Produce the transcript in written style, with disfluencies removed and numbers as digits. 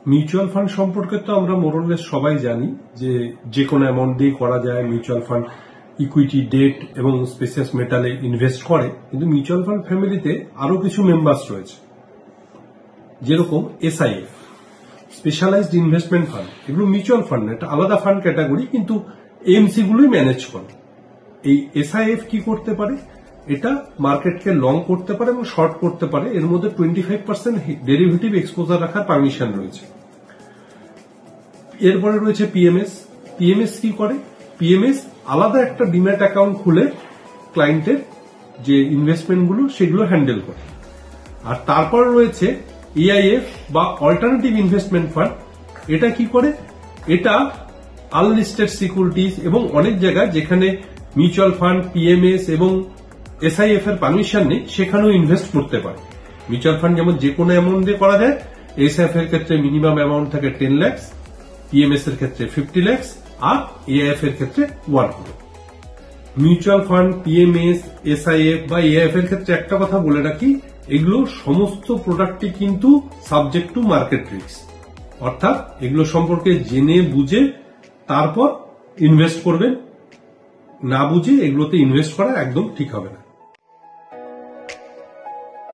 Mutual fund সম্পর্কে তো আমরা মোরলেস সবাই জানি যে কোনো অ্যামাউন্ট দিয়ে করা যায়। মিউচুয়াল ফান্ড ইকুইটি, ডেট এবং স্পেশাস মেটালে ইনভেস্ট করে। কিন্তু মিউচুয়াল ফান্ড ফ্যামিলিতে আরো কিছু মেম্বার্স রয়েছে, যেরকম এসআইএফ, স্পেশালাইজড ইনভেস্টমেন্ট ফান্ড। এগুলো মিউচুয়াল ফান্ড না, এটা আলাদা ফান্ড ক্যাটাগরি, কিন্তু এমসি গুলোই ম্যানেজ করে। এই এসআইএফ কি করতে পারে? এটা মার্কেটকে লং করতে পারে এবং শর্ট করতে পারে। এর মধ্যে 25% ডেরিভেটিভ এক্সপোজার রাখার পারমিশন রয়েছে। এরপরে রয়েছে পিএমএস। পিএমএস কি করে? পিএমএস আলাদা একটা ডিম্যাট অ্যাকাউন্ট খুলে ক্লায়েন্টের যে ইনভেস্টমেন্টগুলো সেগুলো হ্যান্ডেল করে। আর তারপর রয়েছে এআইএফ বা অল্টারনেটিভ ইনভেস্টমেন্ট ফান্ড। এটা কি করে? এটা আনলিস্টেড সিকিউরিটিজ এবং অনেক জায়গায় যেখানে মিউচুয়াল ফান্ড, পিএমএস এবং এসআইএফ এর পারমিশন নেই সেখানেও ইনভেস্ট করতে পারে। মিউচুয়াল ফান্ড যেমন যে কোনো অ্যামাউন্ট দিয়ে করা যায়, এসআইএফ এর ক্ষেত্রে মিনিমাম অ্যামাউন্ট থাকে 10 লাখ, পিএমএস এর ক্ষেত্রে 50 লাখ আর এআইএফ এর ক্ষেত্রে 1 crore। Mutual fund, PMS, SIF বা এআইএফ এর ক্ষেত্রে একটা কথা বলে রাখি, এগুলো সমস্ত প্রোডাক্টই কিন্তু সাবজেক্ট টু মার্কেট রিস্ক। অর্থাৎ এগুলো সম্পর্কে জেনে বুঝে তারপর ইনভেস্ট করবেন, না বুঝে এগুলোতে ইনভেস্ট করা একদম ঠিক হবে না।